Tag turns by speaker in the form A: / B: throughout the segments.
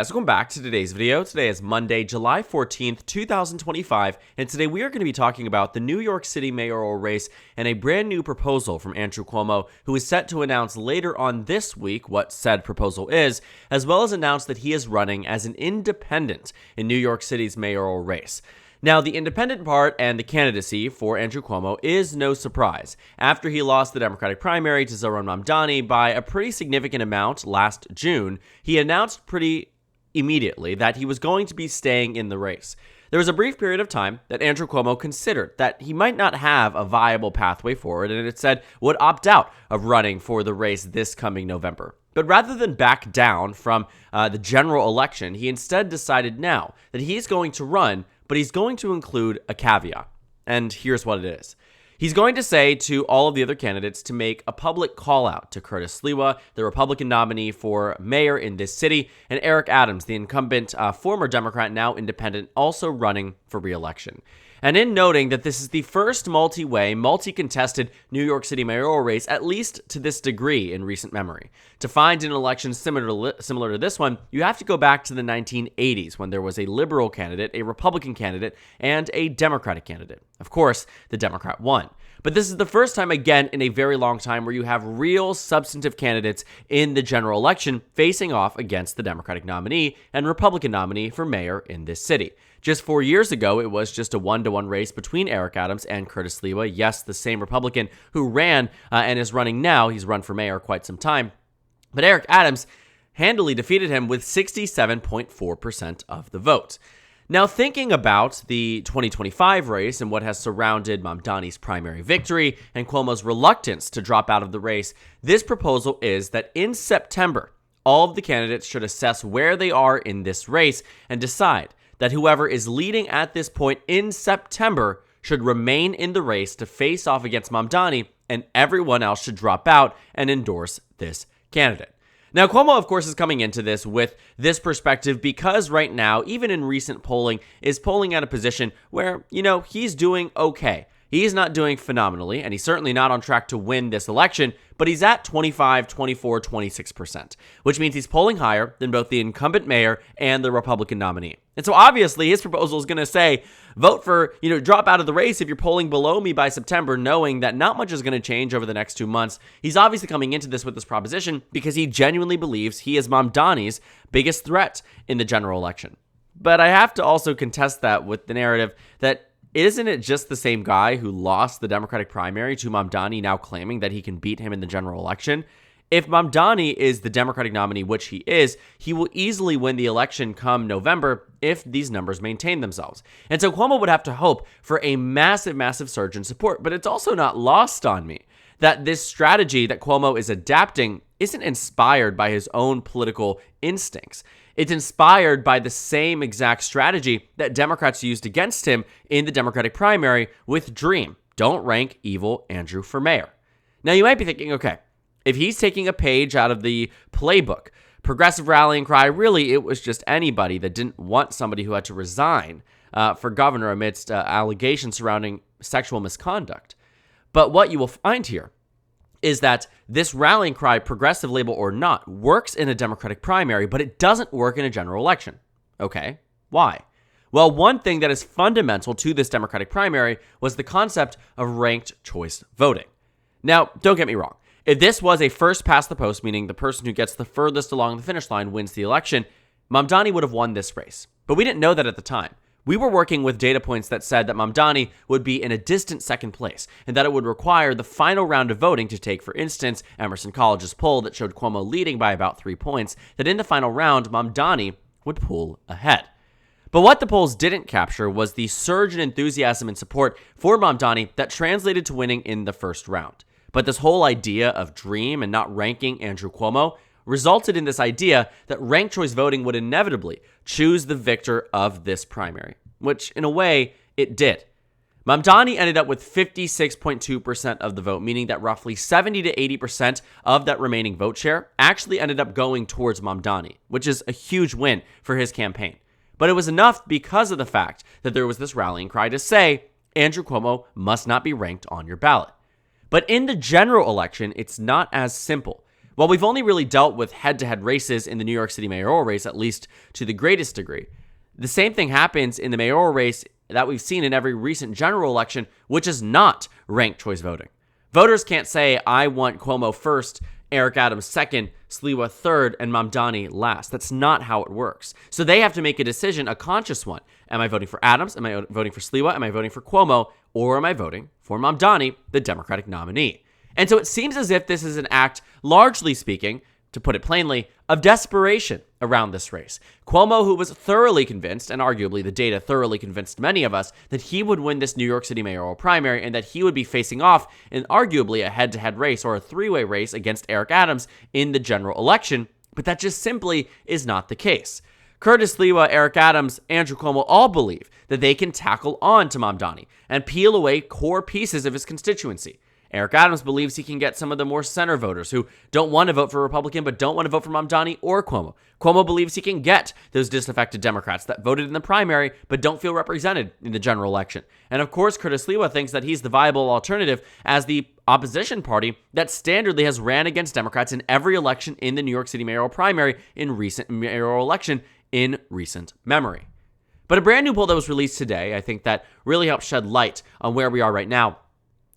A: Welcome back to today's video. Today is Monday, July 14th, 2025, and today we are going to be talking about the New York City mayoral race and a brand new proposal from Andrew Cuomo, who is set to announce later on this week what said proposal is, as well as announce that he is running as an independent in New York City's mayoral race. Now, the independent part and the candidacy for Andrew Cuomo is no surprise. After he lost the Democratic primary to Zohran Mamdani by a pretty significant amount last June, he announced pretty immediately that he was going to be staying in the race. There was a brief period of time that Andrew Cuomo considered that he might not have a viable pathway forward, and it said would opt out of running for the race this coming November. But rather than back down from the general election, he instead decided now that he's going to run, but he's going to include a caveat. And here's what it is. He's going to say to all of the other candidates to make a public call out to Curtis Sliwa, the Republican nominee for mayor in this city, and Eric Adams, the incumbent former Democrat, now independent, also running for re-election. And in noting that this is the first multi-way, multi-contested New York City mayoral race, at least to this degree in recent memory. To find an election similar to this one, you have to go back to the 1980s when there was a liberal candidate, a Republican candidate, and a Democratic candidate. Of course, the Democrat won. But this is the first time, again, in a very long time where you have real substantive candidates in the general election facing off against the Democratic nominee and Republican nominee for mayor in this city. Just 4 years ago, it was just a 1-to-1 race between Eric Adams and Curtis Sliwa. Yes, the same Republican who ran and is running now. He's run for mayor quite some time. But Eric Adams handily defeated him with 67.4% of the vote. Now, thinking about the 2025 race and what has surrounded Mamdani's primary victory and Cuomo's reluctance to drop out of the race, this proposal is that in September, all of the candidates should assess where they are in this race and decide that whoever is leading at this point in September should remain in the race to face off against Mamdani, and everyone else should drop out and endorse this candidate. Now, Cuomo, of course, is coming into this with this perspective because right now, even in recent polling, is polling at a position where, he's doing okay. He's not doing phenomenally, and he's certainly not on track to win this election, but he's at 25, 24, 26%, which means he's polling higher than both the incumbent mayor and the Republican nominee. And so obviously his proposal is going to say, vote for, drop out of the race if you're polling below me by September, knowing that not much is going to change over the next 2 months. He's obviously coming into this with this proposition because he genuinely believes he is Mamdani's biggest threat in the general election. But I have to also contest that with the narrative that isn't it just the same guy who lost the Democratic primary to Mamdani now claiming that he can beat him in the general election? If Mamdani is the Democratic nominee, which he is, he will easily win the election come November if these numbers maintain themselves. And so Cuomo would have to hope for a massive, massive surge in support. But it's also not lost on me that this strategy that Cuomo is adapting isn't inspired by his own political instincts. It's inspired by the same exact strategy that Democrats used against him in the Democratic primary with DREAM. Don't rank evil Andrew for mayor. Now, you might be thinking, okay, if he's taking a page out of the playbook, progressive rallying cry, really it was just anybody that didn't want somebody who had to resign for governor amidst allegations surrounding sexual misconduct. But what you will find here is that this rallying cry, progressive label or not, works in a Democratic primary, but it doesn't work in a general election. Okay, why? Well, one thing that is fundamental to this Democratic primary was the concept of ranked choice voting. Now, don't get me wrong. If this was a first past the post, meaning the person who gets the furthest along the finish line wins the election, Mamdani would have won this race. But we didn't know that at the time. We were working with data points that said that Mamdani would be in a distant second place and that it would require the final round of voting to take, for instance, Emerson College's poll that showed Cuomo leading by about 3 points, that in the final round, Mamdani would pull ahead. But what the polls didn't capture was the surge in enthusiasm and support for Mamdani that translated to winning in the first round. But this whole idea of DREAM and not ranking Andrew Cuomo resulted in this idea that ranked choice voting would inevitably choose the victor of this primary, which in a way it did. Mamdani ended up with 56.2% of the vote, meaning that roughly 70 to 80% of that remaining vote share actually ended up going towards Mamdani, which is a huge win for his campaign. But it was enough because of the fact that there was this rallying cry to say, Andrew Cuomo must not be ranked on your ballot. But in the general election, it's not as simple. While we've only really dealt with head-to-head races in the New York City mayoral race, at least to the greatest degree, the same thing happens in the mayoral race that we've seen in every recent general election, which is not ranked choice voting. Voters can't say, I want Cuomo first, Eric Adams second, Sliwa third, and Mamdani last. That's not how it works. So they have to make a decision, a conscious one. Am I voting for Adams? Am I voting for Sliwa? Am I voting for Cuomo? Or am I voting for Mamdani, the Democratic nominee? And so it seems as if this is an act, largely speaking, to put it plainly, of desperation around this race. Cuomo, who was thoroughly convinced, and arguably the data thoroughly convinced many of us, that he would win this New York City mayoral primary and that he would be facing off in arguably a head-to-head race or a three-way race against Eric Adams in the general election, but that just simply is not the case. Curtis Sliwa, Eric Adams, Andrew Cuomo all believe that they can tackle on to Mamdani and peel away core pieces of his constituency. Eric Adams believes he can get some of the more center voters who don't want to vote for Republican but don't want to vote for Mamdani or Cuomo. Cuomo believes he can get those disaffected Democrats that voted in the primary but don't feel represented in the general election. And of course, Curtis Sliwa thinks that he's the viable alternative as the opposition party that standardly has ran against Democrats in every election in the New York City mayoral primary in recent mayoral election in recent memory. But a brand new poll that was released today, I think that really helps shed light on where we are right now,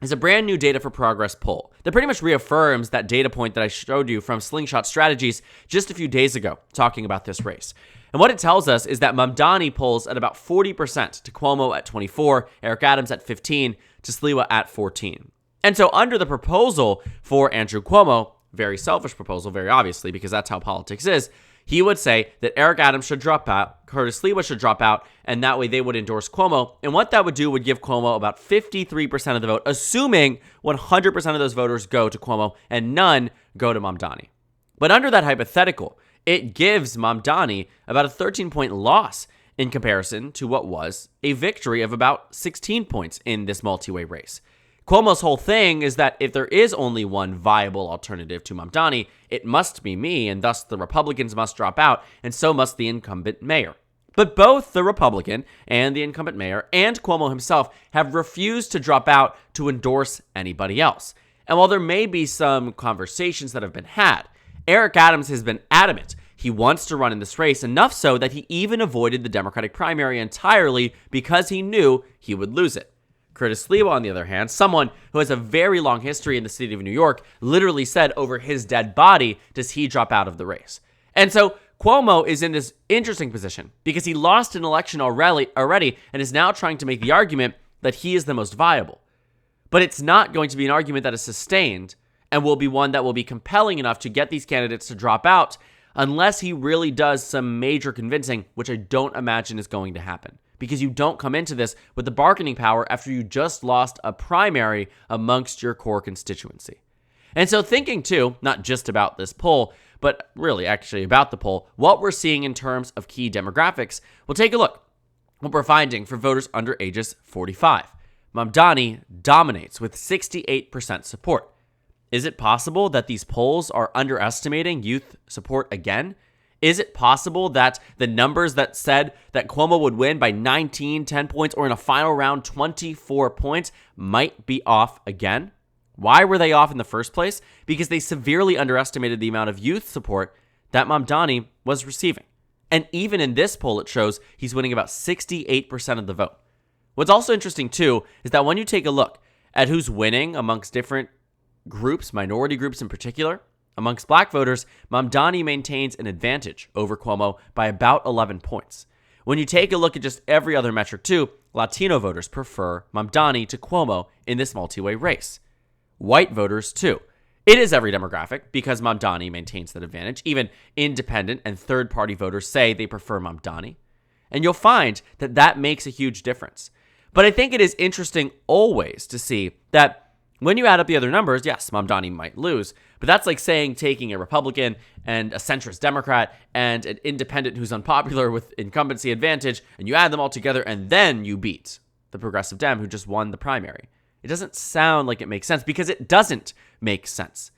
A: is a brand new Data for Progress poll that pretty much reaffirms that data point that I showed you from Slingshot Strategies just a few days ago talking about this race. And what it tells us is that Mamdani polls at about 40% to Cuomo at 24%, Eric Adams at 15%, to Sliwa at 14%. And so under the proposal for Andrew Cuomo, very selfish proposal, very obviously, because that's how politics is, he would say that Eric Adams should drop out, Curtis Sliwa should drop out, and that way they would endorse Cuomo. And what that would do would give Cuomo about 53% of the vote, assuming 100% of those voters go to Cuomo and none go to Mamdani. But under that hypothetical, it gives Mamdani about a 13-point loss in comparison to what was a victory of about 16 points in this multi-way race. Cuomo's whole thing is that if there is only one viable alternative to Mamdani, it must be me, and thus the Republicans must drop out, and so must the incumbent mayor. But both the Republican and the incumbent mayor and Cuomo himself have refused to drop out to endorse anybody else. And while there may be some conversations that have been had, Eric Adams has been adamant he wants to run in this race, enough so that he even avoided the Democratic primary entirely because he knew he would lose it. Curtis Sliwa, on the other hand, someone who has a very long history in the city of New York, literally said over his dead body, does he drop out of the race? And so Cuomo is in this interesting position because he lost an election already and is now trying to make the argument that he is the most viable. But it's not going to be an argument that is sustained and will be one that will be compelling enough to get these candidates to drop out unless he really does some major convincing, which I don't imagine is going to happen. Because you don't come into this with the bargaining power after you just lost a primary amongst your core constituency. And so thinking too, not just about this poll, but really actually about the poll, what we're seeing in terms of key demographics, we'll take a look what we're finding for voters under ages 45. Mamdani dominates with 68% support. Is it possible that these polls are underestimating youth support again? Is it possible that the numbers that said that Cuomo would win by 19, 10 points, or in a final round 24 points might be off again? Why were they off in the first place? Because they severely underestimated the amount of youth support that Mamdani was receiving. And even in this poll, it shows he's winning about 68% of the vote. What's also interesting, too, is that when you take a look at who's winning amongst different groups, minority groups in particular, amongst black voters, Mamdani maintains an advantage over Cuomo by about 11 points. When you take a look at just every other metric too, Latino voters prefer Mamdani to Cuomo in this multi-way race. White voters too. It is every demographic because Mamdani maintains that advantage. Even independent and third-party voters say they prefer Mamdani. And you'll find that that makes a huge difference. But I think it is interesting always to see that when you add up the other numbers, yes, Mamdani might lose, but that's like saying taking a Republican and a centrist Democrat and an independent who's unpopular with incumbency advantage, and you add them all together, and then you beat the progressive Dem who just won the primary. It doesn't sound like it makes sense because it doesn't make sense.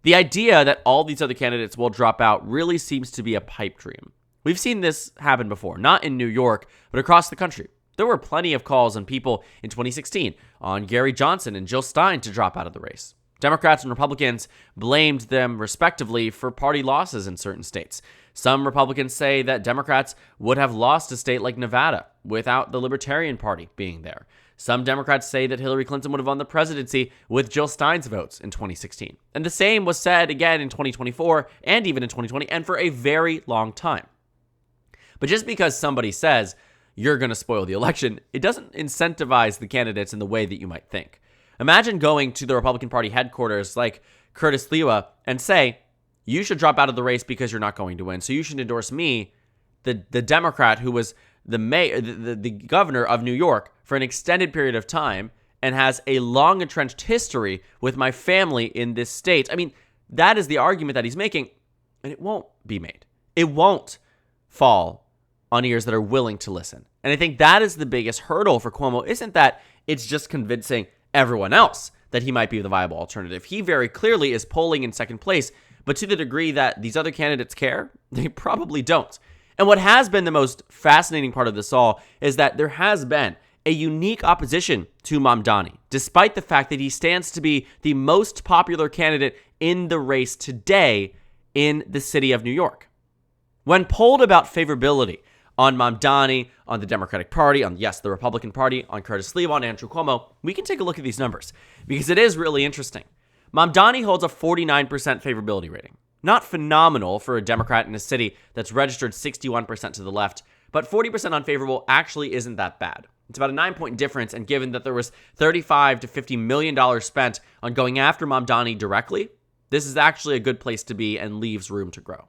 A: The idea that all these other candidates will drop out really seems to be a pipe dream. We've seen this happen before, not in New York, but across the country. There were plenty of calls on people in 2016 on Gary Johnson and Jill Stein to drop out of the race. Democrats and Republicans blamed them respectively for party losses in certain states. Some Republicans say that Democrats would have lost a state like Nevada without the Libertarian Party being there. Some Democrats say that Hillary Clinton would have won the presidency with Jill Stein's votes in 2016. And the same was said again in 2024 and even in 2020 and for a very long time. But just because somebody says you're going to spoil the election, it doesn't incentivize the candidates in the way that you might think. Imagine going to the Republican Party headquarters like Curtis Lewa and say, you should drop out of the race because you're not going to win. So you should endorse me, the Democrat who was the governor of New York for an extended period of time and has a long entrenched history with my family in this state. I mean, that is the argument that he's making, and it won't be made. It won't fall on ears that are willing to listen. And I think that is the biggest hurdle for Cuomo, isn't that it's just convincing everyone else that he might be the viable alternative. He very clearly is polling in second place, but to the degree that these other candidates care, they probably don't. And what has been the most fascinating part of this all is that there has been a unique opposition to Mamdani, despite the fact that he stands to be the most popular candidate in the race today in the city of New York. When polled about favorability on Mamdani, on the Democratic Party, on, yes, the Republican Party, on Curtis Lewa, on Andrew Cuomo, we can take a look at these numbers because it is really interesting. Mamdani holds a 49% favorability rating. Not phenomenal for a Democrat in a city that's registered 61% to the left, but 40% unfavorable actually isn't that bad. It's about a 9-point difference, and given that there was $35 to $50 million spent on going after Mamdani directly, this is actually a good place to be and leaves room to grow.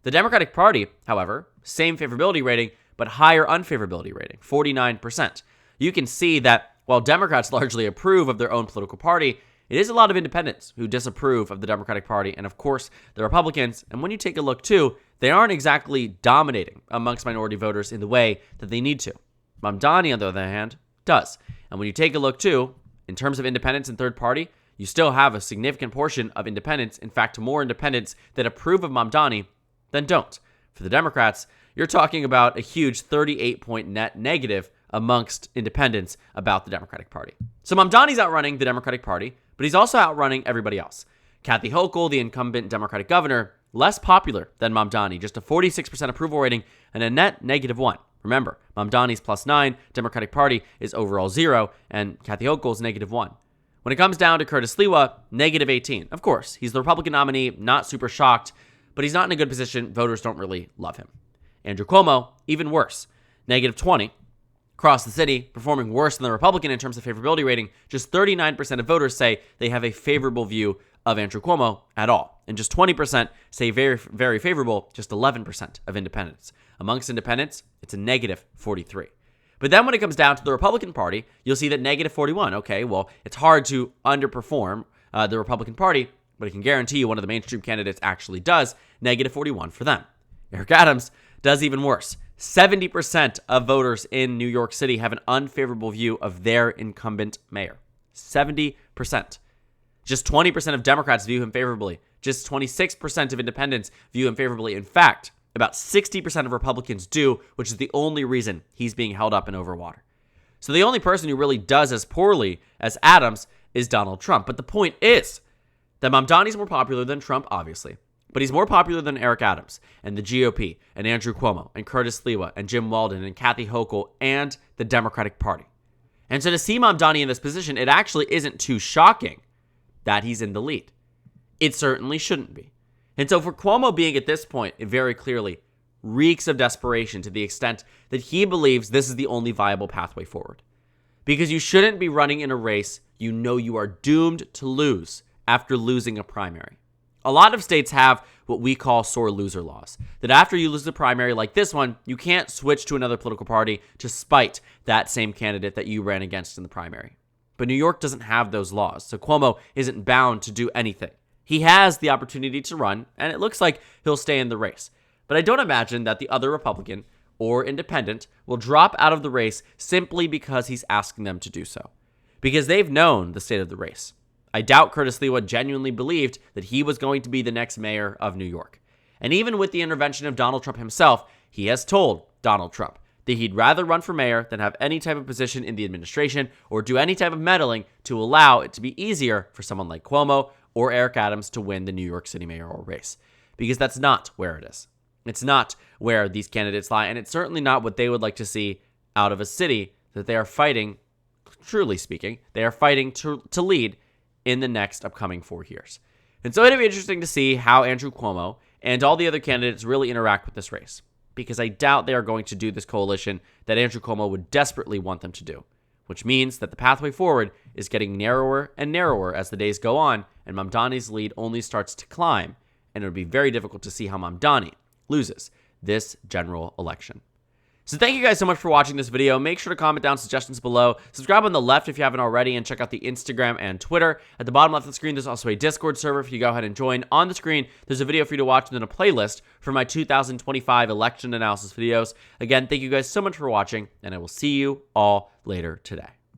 A: The Democratic Party, however, same favorability rating, but higher unfavorability rating, 49%. You can see that while Democrats largely approve of their own political party, it is a lot of independents who disapprove of the Democratic Party and, of course, the Republicans. And when you take a look, too, they aren't exactly dominating amongst minority voters in the way that they need to. Mamdani, on the other hand, does. And when you take a look, too, in terms of independents and third party, you still have a significant portion of independents, in fact, more independents that approve of Mamdani than don't. For the Democrats, you're talking about a huge 38-point net negative amongst independents about the Democratic Party. So Mamdani's outrunning the Democratic Party, but he's also outrunning everybody else. Kathy Hochul, the incumbent Democratic governor, less popular than Mamdani, just a 46% approval rating and a net -1. Remember, Mamdani's +9, Democratic Party is overall 0, and Kathy Hochul's -1. When it comes down to Curtis Lewa, -18. Of course, he's the Republican nominee, not super shocked, but he's not in a good position. Voters don't really love him. Andrew Cuomo, even worse, -20. Across the city, performing worse than the Republican in terms of favorability rating. Just 39% of voters say they have a favorable view of Andrew Cuomo at all. And just 20% say very, very favorable, just 11% of independents. Amongst independents, it's a -43. But then when it comes down to the Republican Party, you'll see that -41. Okay, well, it's hard to underperform the Republican Party, but I can guarantee you one of the mainstream candidates actually does, -41 for them. Eric Adams does even worse. 70% of voters in New York City have an unfavorable view of their incumbent mayor. 70%. Just 20% of Democrats view him favorably. Just 26% of independents view him favorably. In fact, about 60% of Republicans do, which is the only reason he's being held up and over water. So the only person who really does as poorly as Adams is Donald Trump. But the point is that Mamdani's more popular than Trump, obviously. But he's more popular than Eric Adams and the GOP and Andrew Cuomo and Curtis Lewa and Jim Weldon and Kathy Hochul and the Democratic Party. And so to see Mamdani in this position, it actually isn't too shocking that he's in the lead. It certainly shouldn't be. And so for Cuomo being at this point, it very clearly reeks of desperation to the extent that he believes this is the only viable pathway forward. Because you shouldn't be running in a race you know you are doomed to lose after losing a primary. A lot of states have what we call sore loser laws, that after you lose the primary like this one, you can't switch to another political party to spite that same candidate that you ran against in the primary. But New York doesn't have those laws, so Cuomo isn't bound to do anything. He has the opportunity to run, and it looks like he'll stay in the race. But I don't imagine that the other Republican or independent will drop out of the race simply because he's asking them to do so, because they've known the state of the race. I doubt Curtis Lewa genuinely believed that he was going to be the next mayor of New York. And even with the intervention of Donald Trump himself, he has told Donald Trump that he'd rather run for mayor than have any type of position in the administration or do any type of meddling to allow it to be easier for someone like Cuomo or Eric Adams to win the New York City mayoral race. Because that's not where it is. It's not where these candidates lie, and it's certainly not what they would like to see out of a city that they are fighting, truly speaking, they are fighting to lead in the next upcoming 4 years. And so it'll be interesting to see how Andrew Cuomo and all the other candidates really interact with this race, because I doubt they are going to do this coalition that Andrew Cuomo would desperately want them to do, which means that the pathway forward is getting narrower and narrower as the days go on, and Mamdani's lead only starts to climb, and it would be very difficult to see how Mamdani loses this general election. So thank you guys so much for watching this video. Make sure to comment down suggestions below. Subscribe on the left if you haven't already, and check out the Instagram and Twitter. At the bottom left of the screen, there's also a Discord server if you go ahead and join. On the screen, there's a video for you to watch and then a playlist for my 2025 election analysis videos. Again, thank you guys so much for watching, and I will see you all later today.